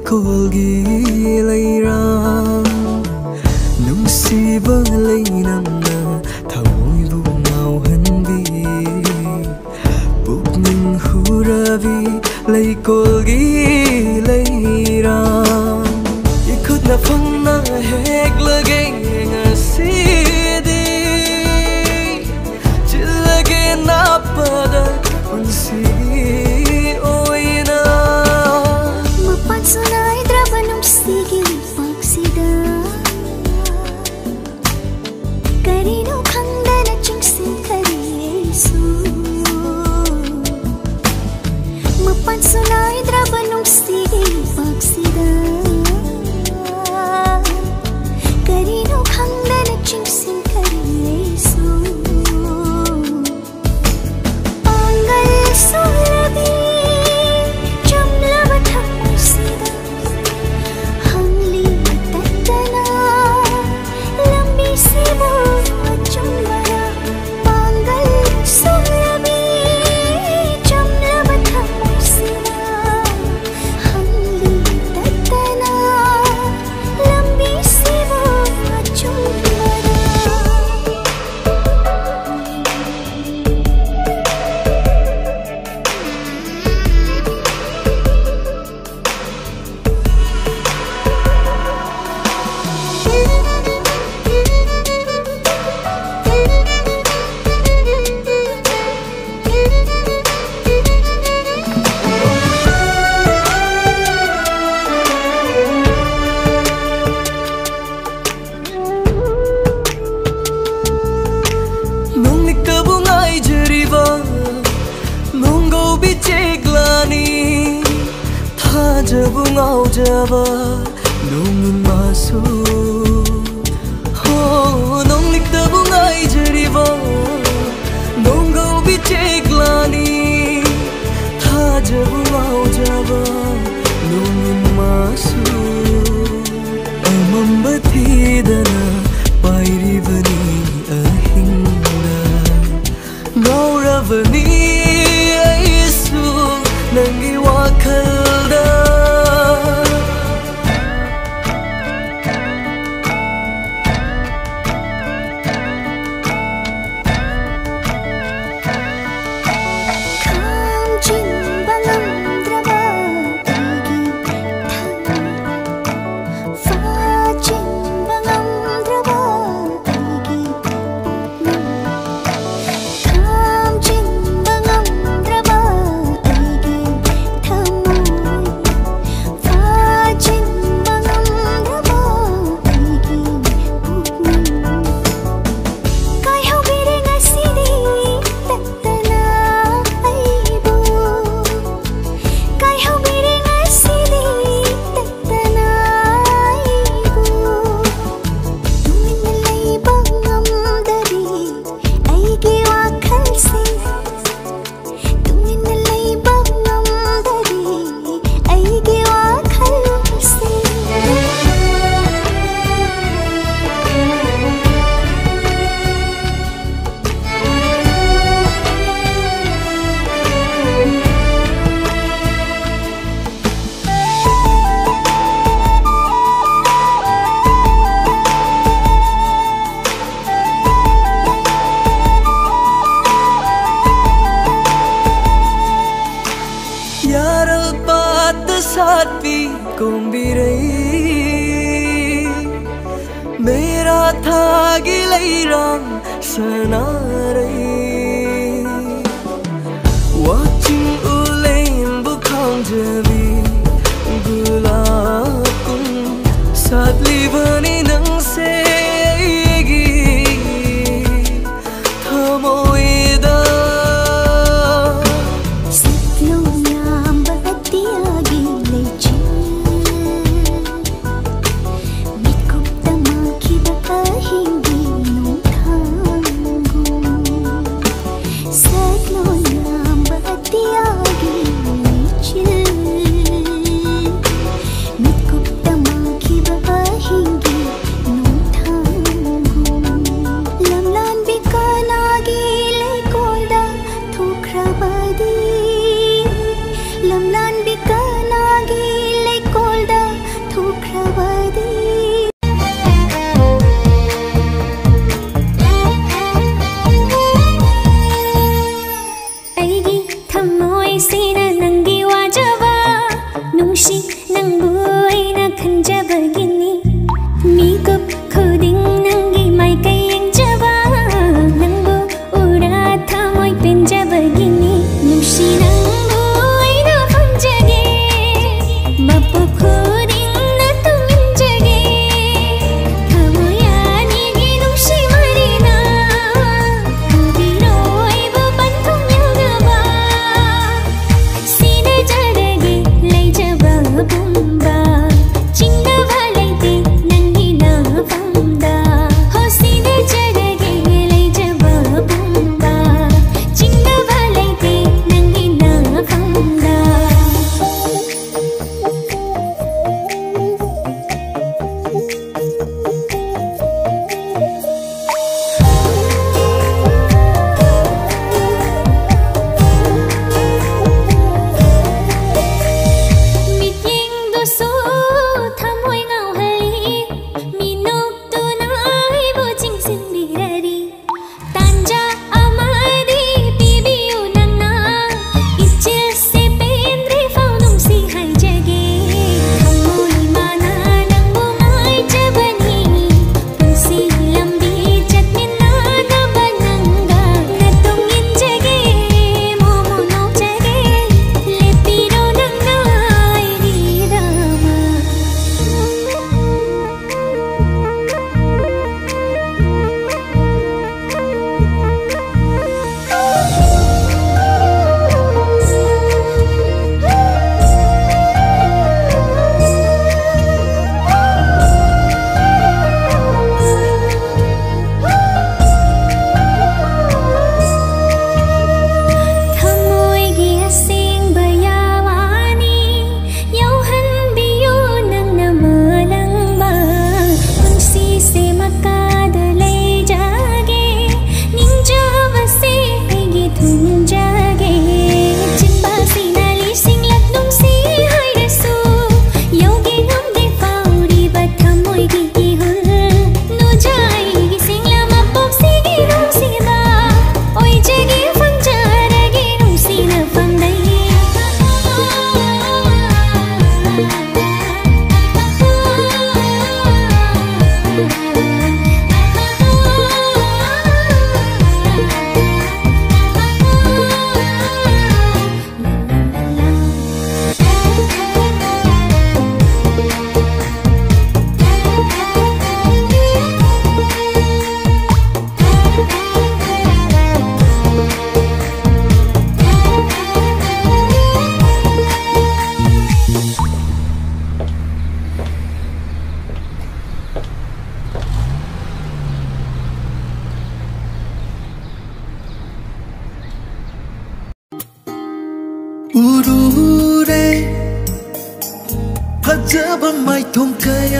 ꯂꯩꯀꯣꯜꯒꯤ ꯂꯩꯔꯥꯡ ꯅꯨꯡꯁꯤꯕ ꯂꯩꯅꯝꯅ ꯊꯃꯣꯏꯕꯨ ꯉꯥꯎꯍꯟꯕꯤ ꯄꯨꯛꯅꯤꯡ ꯍꯨꯔꯕꯤ ꯂꯩꯀꯣꯜꯒꯤ ꯂꯩꯔꯥꯡ 이खुद나 펑나 헥러게 ngасidi 질러게 나빠다 unsigi oina mapan sunay drabanong sige pagsida karino khandana chingsin kariyesu mapan sunay drabanong sige pagsida karino khandana chingsin kariyesu pangal sulabi jamlaba thamasida hangli tattana lambi sibo achumara pangal sulabi jamlaba thamasida hangli tattana lambi sibo achumara nung nikabungay jeriba nunggo bicheglani thajabungau jaba nungun masu ho nung nikabungay jeriba nunggo bicheglani thajabungau jaba nungun masu amambathidana pairibani ahinda ngauravani aisu nangi wakhalda kamjimba ngamdraba igi fajimba ngamdraba igi kamjimba ngamdraba igi thamoy fajimba ngamdraba igi kai hawire ngasidi tattana aibu kai hawire ngasidi tattana aibu tumin laibang ngamdari aigi wakhalsi tumin laibang ngamdari aigi wakhalsi yaral pat satvi kombirai mera thagi leirang sanarai watching ulain bukhang jabi gulakun sadli bani nang se thamoida Sitlo yamba atiagi leche Mikop tama kiba kahingi nung tanggo ꯊꯃꯣꯏꯁꯤꯅ ꯅꯪꯒꯤ ꯋꯥꯖꯕ ꯅꯨꯡꯁꯤ ꯅꯪꯕꯨ ꯑꯩꯅ ꯈꯟꯖꯕꯒꯤꯅꯤ ꯃꯤꯀꯨꯞ ꯈꯨꯗꯤꯡ ꯅꯪꯒꯤ ꯃꯥꯏꯀꯩ ꯌꯦꯡꯖꯕ ꯅꯪꯕꯨ ꯎꯔꯥ ꯊꯃꯣꯏ ꯄꯦꯟꯖꯕꯒꯤꯅꯤ ꯅꯨꯡꯁꯤ ꯅꯪꯕꯨ ꯑꯩꯅ ꯄꯥꯝꯖꯒꯦ ꯃꯄꯣꯛ ꯈꯨꯗꯤꯡꯅ ꯇꯨꯡꯏꯟꯖꯒꯦ ꯊꯃꯣꯏ ꯑꯅꯤꯒꯤ ꯅꯨꯡꯁꯤ ꯃꯔꯤꯅ ꯄꯨꯕꯤꯔꯣ ꯑꯩꯕꯨ ꯄꯟꯊꯨꯡ ꯌꯧꯅꯕ ꯁꯤꯟꯅꯖꯔꯒꯦ ꯂꯩꯖꯕ ꯄꯨꯝꯕ ꯆꯤꯡꯅꯕ ꯂꯩꯇꯦ ꯅꯪꯒꯤ ꯅꯥꯐꯝꯗ ꯍꯣ ꯁꯤꯟꯅꯖꯔꯒꯦ ꯂꯩꯖꯕ ꯄꯨꯝꯕ ꯆꯤꯡꯅꯕ ꯂꯩꯇꯦ ꯅꯪꯒꯤ ꯅꯥꯐꯝꯗ ꯃꯤꯠꯌꯦꯡꯗꯨꯁꯨ ꯊꯃꯣꯏ ꯉꯥꯎꯍꯜꯂꯤ ꯃꯤꯅꯣꯛꯇꯨꯅ ꯑꯩꯕꯨ ꯆꯤꯡꯁꯤꯟꯕꯤꯔꯔꯤ ꯇꯥꯟꯖꯥ ꯑꯃꯗꯤ ꯄꯤꯕꯤꯌꯨ ꯅꯪꯅ ꯏꯆꯤꯜꯁꯦ ꯄꯦꯟꯗ꯭ꯔꯤꯐꯥꯎ ꯅꯨꯡꯁꯤ ꯍꯥꯏꯖꯒꯦ ꯊꯃꯣꯏ ꯃꯥꯅ ꯅꯪꯕꯨ ꯉꯥꯏꯖꯕꯅꯤ ꯄꯨꯟꯁꯤ ꯂꯝꯕꯤ ꯆꯠꯃꯤꯟꯅꯅꯕ ꯅꯪꯒ ꯅꯇꯨꯡ ꯏꯟꯖꯒꯦ ꯃꯣꯃꯣ ꯅꯣꯛꯆꯒꯦ ꯂꯦꯞꯄꯤꯔꯣ ꯅꯪꯅ ꯑꯩꯒꯤꯗꯃꯛ ꯊꯃꯣꯏꯒꯤ ꯑꯁꯦꯡꯕ ꯌꯥꯋꯥꯅꯤ ꯌꯧꯍꯟꯕꯤꯌꯨ ꯅꯪꯅ ꯃꯥꯂꯪꯕ ꯄꯨꯟꯁꯤꯁꯦ ꯃꯀꯥꯗ ꯂꯩꯖꯒꯦ ꯅꯤꯡꯖꯕꯁꯦ ꯑꯩꯒꯤ ꯊꯨꯡꯖꯒꯦ ꯆꯤꯟꯕꯥꯁꯤꯅ ꯂꯤꯁꯤꯡꯂꯛ ꯅꯨꯡꯁꯤ ꯍꯥꯏꯔꯁꯨ ꯌꯧꯒꯦ ꯉꯝꯗꯦ ꯐꯥꯎꯔꯤꯕ ꯊꯃꯣꯏꯒꯤ ꯏꯍꯨꯜ ꯅꯨꯖ ꯑꯩꯒꯤ ꯁꯤꯡꯂ ꯃꯄꯣꯛꯁꯤꯒꯤ ꯅꯨꯡꯁꯤꯕ ꯑꯣꯏꯖꯒꯦ ꯐꯪꯖꯔꯒꯦ ꯅꯨꯡꯁꯤꯅꯐꯝꯗꯩ 우루레 파자반 마이통카야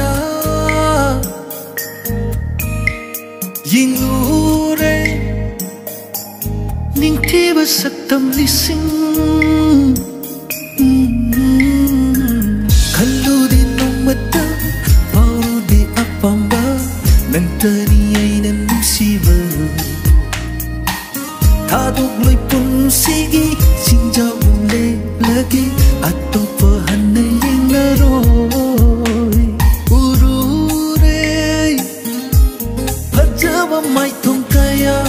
잉우레 닝티바 삭담 리싱 칼루디 농마타 바우디 아밤바 난타리 아이는 누시바 타독로이 푼시기 진저울레 lagi atau pahana yang naroi urure pajawa mai tongkaya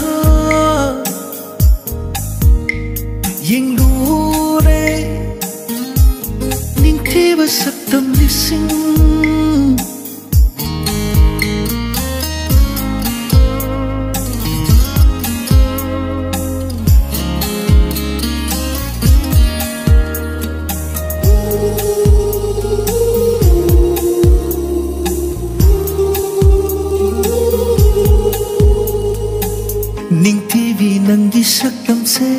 yang lure ning tiba saktam lising ning TV nangi saktam se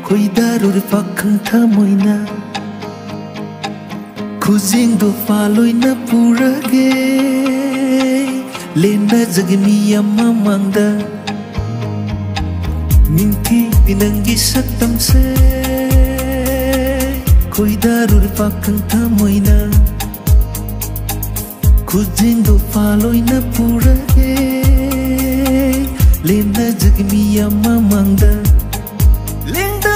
koi darur pakhang thamoina khujing do faloi na purage lena jagmi amma mangda ning TV nangi saktam se koi darur pakhang thamoina khujing do faloi na purage lena jagmi amma mangda lenda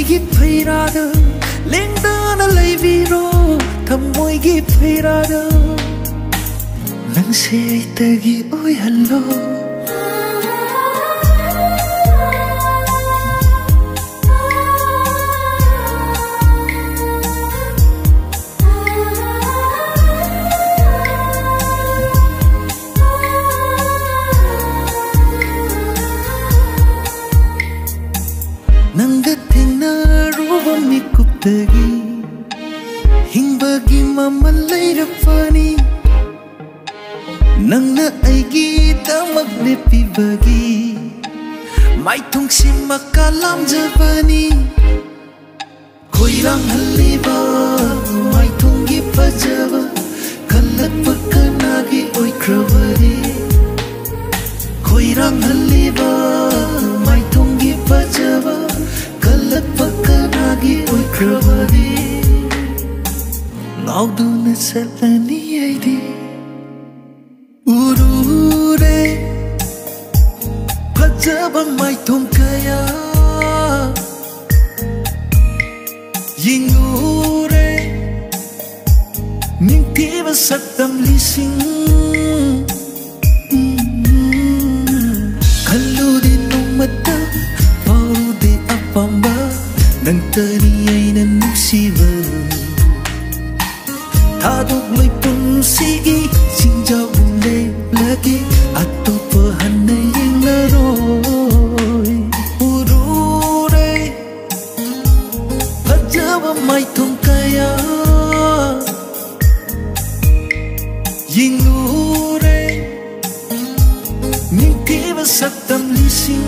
ꯊꯃꯣꯏꯒꯤ ꯐꯩꯔꯥꯗ ꯂꯦꯡꯗꯅ ꯂꯩꯕꯤꯔꯣ ꯊꯃꯣꯏꯒꯤ ꯐꯩꯔꯥꯗ ꯅꯪꯁꯦ ꯑꯩꯇꯒꯤ ꯑꯣꯏꯍꯜꯂꯣ ꯅꯪꯒ ꯊꯦꯡꯅꯔꯨꯕ ꯃꯤꯀꯨꯞꯇꯒꯤ ꯍꯤꯡꯕꯒꯤ ꯃꯃꯜ ꯂꯩꯔꯛꯄꯅꯤ ꯅꯪꯅ ꯑꯩꯒꯤꯗꯃꯛ ꯂꯦꯞꯄꯤꯕꯒꯤ ꯃꯥꯏꯊꯣꯡꯁꯤꯃꯛꯀ ꯂꯥꯝꯖꯕꯅꯤ ꯈꯣꯏꯔꯥꯡꯍꯜꯂꯤꯕ ꯃꯥꯏꯊꯣꯡꯒꯤ ꯐꯖꯕ ꯈꯜꯂꯛꯄ ꯀꯅꯥꯒꯤ ꯑꯣꯏꯈ꯭ꯔꯕꯗꯤ ꯈꯣꯏꯔꯥꯡꯍꯜꯂꯤꯕ ꯃꯥꯏꯊꯣꯡꯒꯤ ꯐꯖꯕ ꯈꯜꯂꯛꯄ ꯀꯅꯥꯒꯤ ꯑꯣꯏꯈ꯭ꯔꯕꯗꯤ ꯉꯥꯎꯗꯨꯅ ꯆꯠꯂꯅꯤ ꯑꯩꯗꯤ 우르래 फजबा माइथों कया यिंगुरे निंगतीबा सक्तम लिसिंग खल्लुदे नोमता फाउदे अपamba नंतरी aina nungsiba थादोक्लै पुंसिगी सिंजाबु lagi atau hana yang laroi urure pajawa maithong kaya yingure ningtiba saktam lising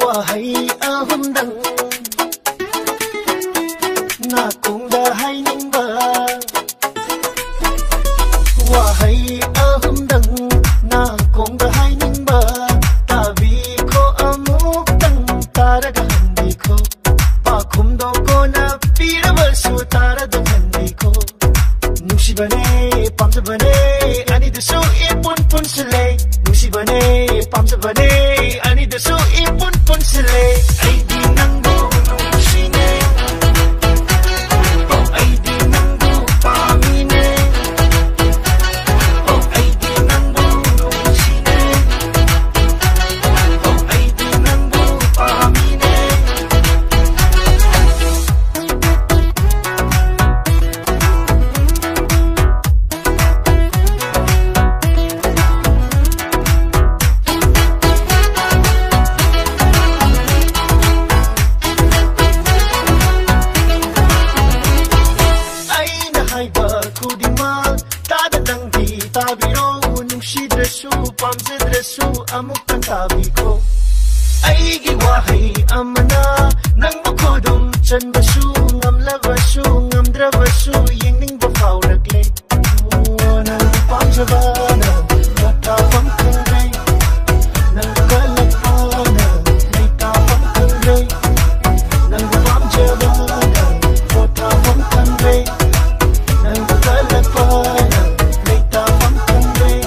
Wahai ahumdang na kung dahay nimba. Wahai ahumdang na kung dahay nimba. Tabi ko amukdang taragahandi ko. Pakumdo ko na pirabalsu taradahandi ko. Nusibane pamsabane anidaso ipun sile. Nusibane pamsabane anidaso ipun sile. Ay di nang buong sine. Oh ay di nang pamine. Oh ay di nang buong sine. Oh ay di nang pamine. Pamsadrasu amukang tabi ko ay giwahay amana nang makodong chanbasu ngamlabasu ngamdrabasu yingning bafaw ragle nang pamsabana matapang kangay nang kalapana may tapang kangay nang pamsabana matapang kangay nang kalapana may tapang kangay.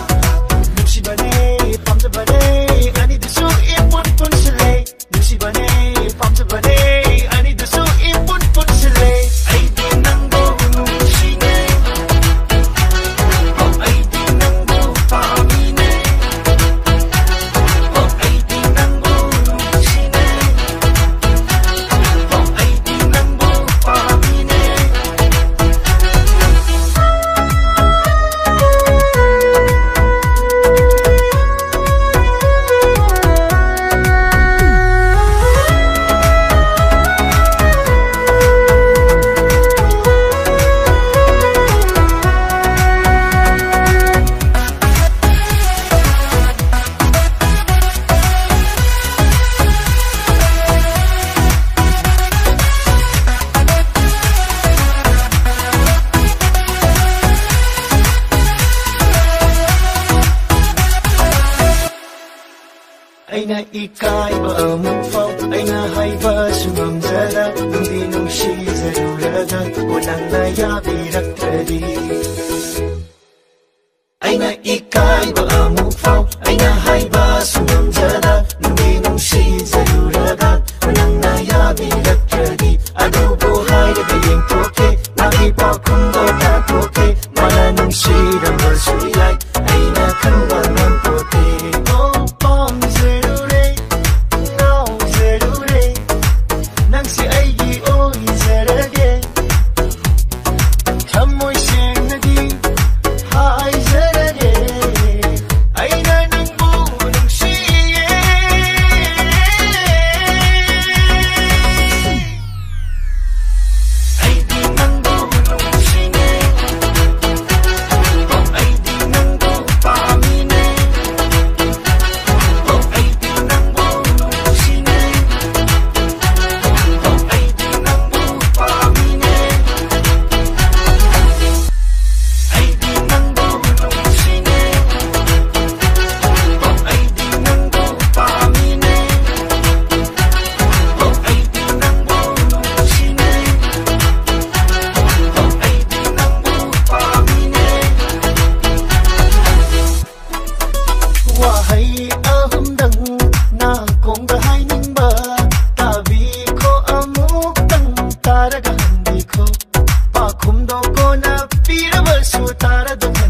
Ay na ikay ba amufaw ay na haiba sumamzada nung dinong shizaruraga walang nayabirak tradi. Ay na ikay ba amufaw ay na haiba sumamzada nung dinong shizaruraga walang nayabirak tradi. Ado buhay na gayeng toke nakipakundo na toke malanong sirang masulay ay nakanwang ng toke. ꯇꯥꯔꯗꯨꯝ